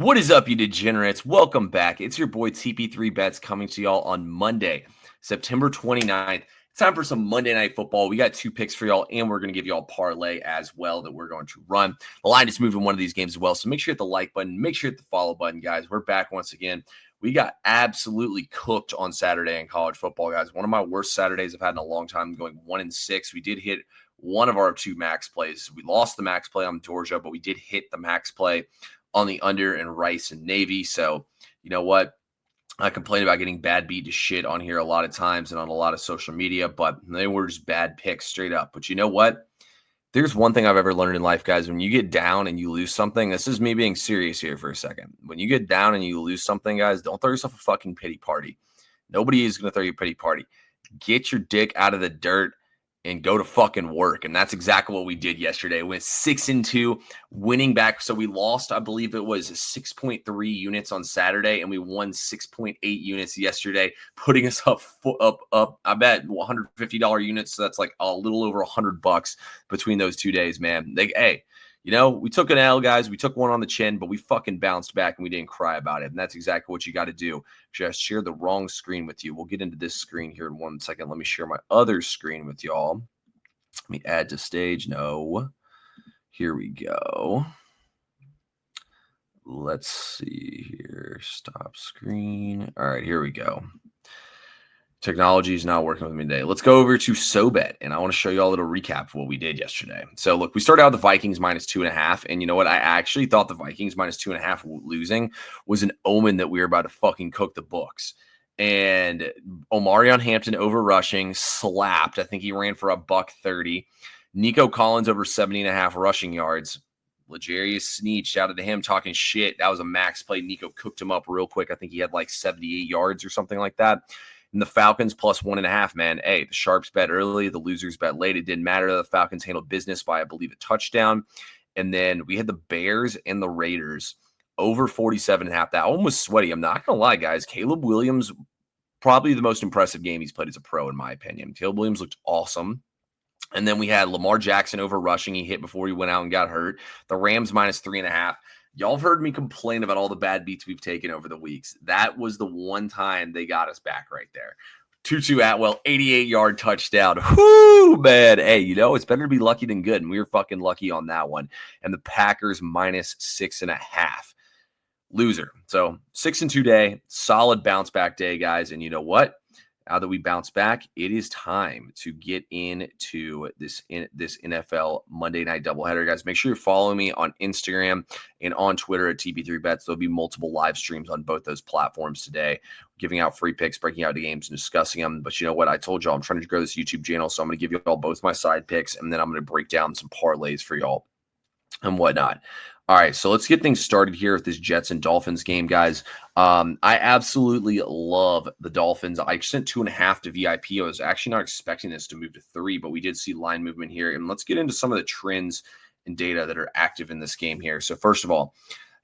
What is up, you degenerates? Welcome back. It's your boy TP3 Bets coming to y'all on Monday, September 29th. It's time for some Monday Night Football. We got two picks for y'all, and we're going to give y'all parlay as well that we're going to run. The line just moved in one of these games as well, so make sure you hit the like button. Make sure you hit the follow button, guys. We're back once again. We got absolutely cooked on Saturday in college football, guys. One of my worst Saturdays I've had in a long time, going 1-6. We did hit one of our two max plays. We lost the max play on Georgia, but we did hit the max play on the under in Rice and Navy. So, you know what? I complain about getting bad beat to shit on here a lot of times and on a lot of social media, but they were just bad picks straight up. But you know what? There's one thing I've ever learned in life, guys. When you get down and you lose something, this is me being serious here for a second. When you get down and you lose something, guys, don't throw yourself a fucking pity party. Nobody is going to throw you a pity party. Get your dick out of the dirt and go to fucking work. And that's exactly what we did yesterday. We went 6-2, winning back. So we lost, I believe it was 6.3 units on Saturday, and we won 6.8 units yesterday, putting us up, I bet $150 units. So that's like a little over $100 between those 2 days, man. Hey, you know, we took an L, guys. We took one on the chin, but we fucking bounced back and we didn't cry about it. And that's exactly what you got to do. Just share the wrong screen with you. We'll get into this screen here in 1 second. Let me share my other screen with y'all. Let me add to stage. No. Here we go. Let's see here. Stop screen. All right, here we go. Technology is not working with me today. Let's go over to SoBet, and I want to show you all a little recap of what we did yesterday. So, look, we started out with the Vikings minus 2.5, and you know what? I actually thought the Vikings minus 2.5 losing was an omen that we were about to fucking cook the books. And Omarion Hampton over rushing slapped. I think he ran for $130. Nico Collins over 70.5 rushing yards. L'Jarius Sneed, shout out to him talking shit. That was a max play. Nico cooked him up real quick. I think he had like 78 yards or something like that. And the Falcons plus 1.5, man. Hey, the Sharps bet early, the losers bet late. It didn't matter. The Falcons handled business by, I believe, a touchdown. And then we had the Bears and the Raiders over 47.5. That one was sweaty. I'm not going to lie, guys. Caleb Williams, probably the most impressive game he's played as a pro, in my opinion. Caleb Williams looked awesome. And then we had Lamar Jackson over rushing. He hit before he went out and got hurt. The Rams minus 3.5. Y'all have heard me complain about all the bad beats we've taken over the weeks. That was the one time they got us back right there. Tutu Atwell, 88-yard touchdown. Whoo, man. Hey, you know, it's better to be lucky than good, and we were fucking lucky on that one. And the Packers minus 6.5. Loser. So 6-2 day, solid bounce back day, guys. And you know what? Now that we bounce back, it is time to get into this NFL Monday night doubleheader, guys. Make sure you're following me on Instagram and on Twitter at TP3Bets. There'll be multiple live streams on both those platforms today, giving out free picks, breaking out the games, and discussing them. But you know what? I told y'all I'm trying to grow this YouTube channel, so I'm going to give you all both my side picks, and then I'm going to break down some parlays for y'all and whatnot. All right, so let's get things started here with this Jets and Dolphins game, guys. I absolutely love the Dolphins. I sent 2.5 to VIP. I was actually not expecting this to move to 3, but we did see line movement here. And let's get into some of the trends and data that are active in this game here. So first of all,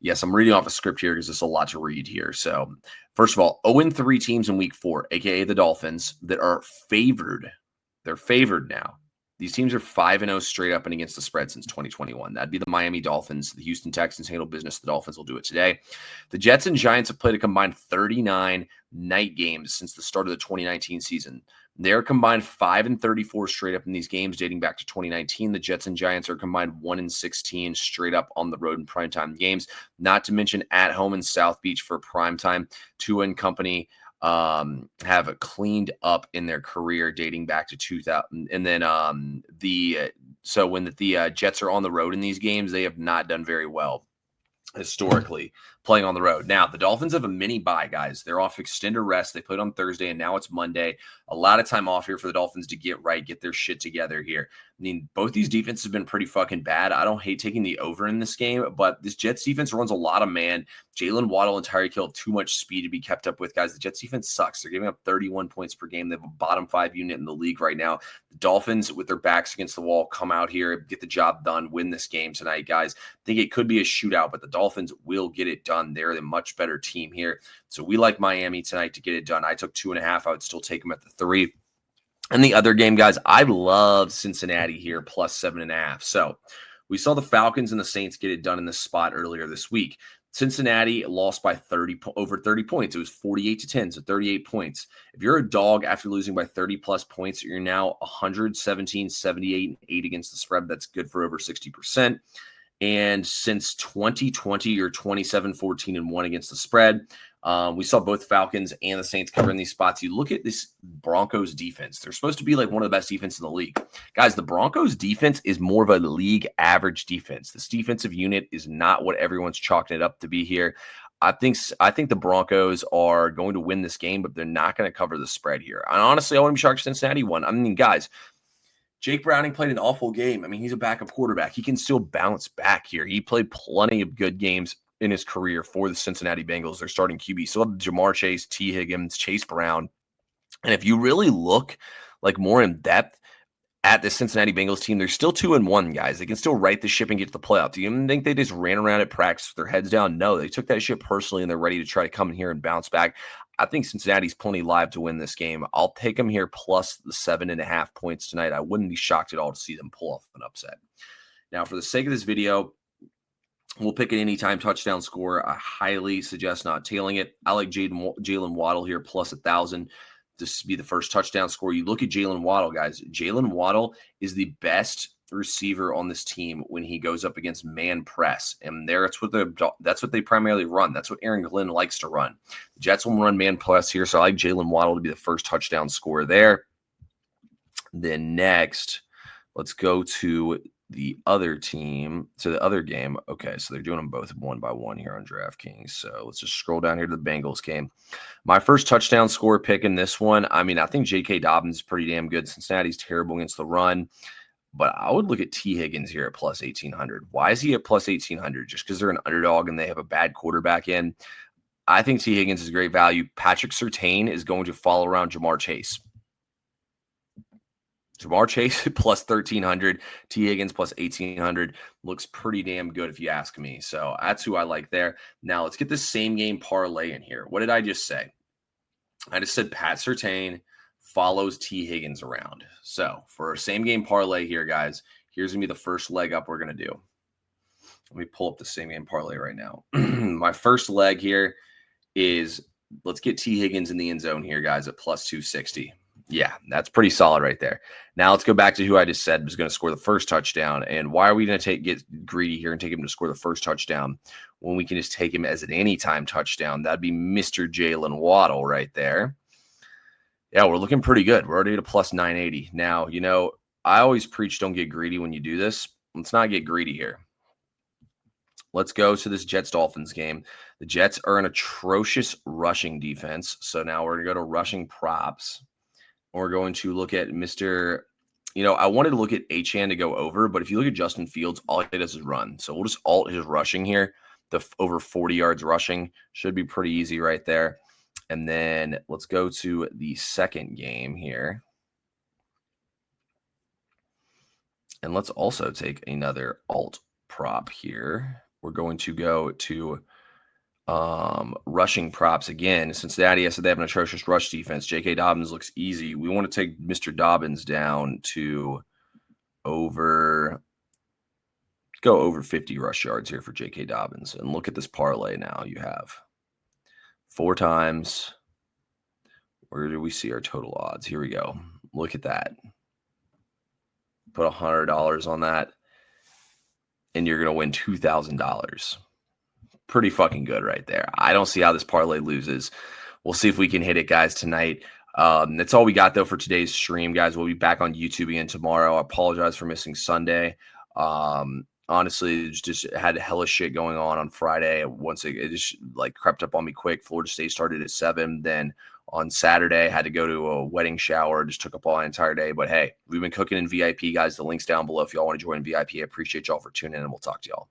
yes, I'm reading off a script here because there's a lot to read here. So first of all, 0-3 teams in week 4, aka the Dolphins, that are favored. They're favored now. These teams are 5-0 straight up and against the spread since 2021. That'd be the Miami Dolphins. The Houston Texans handle business. The Dolphins will do it today. The Jets and Giants have played a combined 39 night games since the start of the 2019 season. They're combined 5-34 straight up in these games dating back to 2019. The Jets and Giants are combined 1-16 straight up on the road in primetime games. Not to mention at home in South Beach for primetime. Tua and company have cleaned up in their career dating back to 2000. And then when the Jets are on the road in these games, they have not done very well historically playing on the road. Now, the Dolphins have a mini bye, guys. They're off extended rest. They played on Thursday, and now it's Monday. A lot of time off here for the Dolphins to get right, get their shit together here. I mean, both these defenses have been pretty fucking bad. I don't hate taking the over in this game, but this Jets defense runs a lot of man. Jalen Waddle and Tyreek Hill have too much speed to be kept up with, guys. The Jets defense sucks. They're giving up 31 points per game. They have a bottom 5 unit in the league right now. The Dolphins, with their backs against the wall, come out here, get the job done, win this game tonight, guys. I think it could be a shootout, but the Dolphins will get it done. They're the much better team here. So we like Miami tonight to get it done. I took 2.5. I would still take them at the 3. And the other game, guys, I love Cincinnati here, plus 7.5. So we saw the Falcons and the Saints get it done in this spot earlier this week. Cincinnati lost by over 30 points. It was 48-10, so 38 points. If you're a dog after losing by 30 plus points, you're now 117, 78, and 8 against the spread. That's good for over 60%. And since 2020, you're 27, 14, and 1 against the spread. We saw both Falcons and the Saints covering these spots. You look at this Broncos defense. They're supposed to be like one of the best defenses in the league. Guys, the Broncos defense is more of a league average defense. This defensive unit is not what everyone's chalking it up to be here. I think the Broncos are going to win this game, but they're not going to cover the spread here. And honestly, I wouldn't be shocked if Cincinnati won. I mean, guys, Jake Browning played an awful game. I mean, he's a backup quarterback. He can still bounce back here. He played plenty of good games in his career for the Cincinnati Bengals. They're starting QB. So Jamar Chase, T. Higgins, Chase Brown. And if you really look like more in depth at the Cincinnati Bengals team, they're still 2-1, guys. They can still right the ship and get to the playoff. Do you think they just ran around at practice with their heads down? No, they took that shit personally, and they're ready to try to come in here and bounce back. I think Cincinnati's plenty live to win this game. I'll take them here plus the 7.5 points tonight. I wouldn't be shocked at all to see them pull off an upset. Now, for the sake of this video, we'll pick an anytime touchdown score. I highly suggest not tailing it. I like Jalen Waddle here plus 1,000. This would be the first touchdown score. You look at Jalen Waddle, guys. Jalen Waddle is the best receiver on this team when he goes up against man press, and that's what they primarily run. That's what Aaron Glenn likes to run. The Jets will run man press here, so I like Jalen Waddle to be the first touchdown scorer there. Then next, let's go to the other team, to the other game. Okay, so they're doing them both one by one here on DraftKings. So let's just scroll down here to the Bengals game. My first touchdown score pick in this one, I mean, I think J.K. Dobbins is pretty damn good. Cincinnati's terrible against the run. But I would look at T. Higgins here at plus 1,800. Why is he at plus 1,800? Just because they're an underdog and they have a bad quarterback in? I think T. Higgins is great value. Patrick Surtain is going to follow around Jamar Chase. Jamar Chase plus 1,300. T. Higgins plus 1,800. Looks pretty damn good if you ask me. So that's who I like there. Now let's get this same game parlay in here. What did I just say? I just said Pat Surtain follows T. Higgins around. So for a same game parlay here, guys, here's going to be the first leg up we're going to do. Let me pull up the same game parlay right now. My first leg here is, let's get T. Higgins in the end zone here, guys, at plus 260. Yeah, that's pretty solid right there. Now let's go back to who I just said was going to score the first touchdown. And why are we going to get greedy here and take him to score the first touchdown when we can just take him as an anytime touchdown? That'd be Mr. Jalen Waddle right there. Yeah, we're looking pretty good. We're already at a plus 980. Now, you know, I always preach don't get greedy when you do this. Let's not get greedy here. Let's go to this Jets-Dolphins game. The Jets are an atrocious rushing defense. So now we're going to go to rushing props. We're going to look at Mr. You know, I wanted to look at Achane to go over, but if you look at Justin Fields, all he does is run. So we'll just alt his rushing here. The over 40 yards rushing should be pretty easy right there. And then let's go to the second game here. And let's also take another alt prop here. We're going to go to rushing props again. Cincinnati, I said they have an atrocious rush defense. J.K. Dobbins looks easy. We want to take Mr. Dobbins down to over 50 rush yards here for J.K. Dobbins. And look at this parlay now you have. 4 times. Where do we see our total odds? Here we go. Look at that. Put $100 on that, and you're going to win $2,000. Pretty fucking good right there. I don't see how this parlay loses. We'll see if we can hit it, guys, tonight. That's all we got, though, for today's stream, guys. We'll be back on YouTube again tomorrow. I apologize for missing Sunday. Honestly, just had a hella shit going on Friday. Once it just like crept up on me quick. Florida State started at 7. Then on Saturday, had to go to a wedding shower. Just took up all the entire day. But hey, we've been cooking in VIP, guys. The link's down below if y'all want to join VIP. I appreciate y'all for tuning in, and we'll talk to y'all.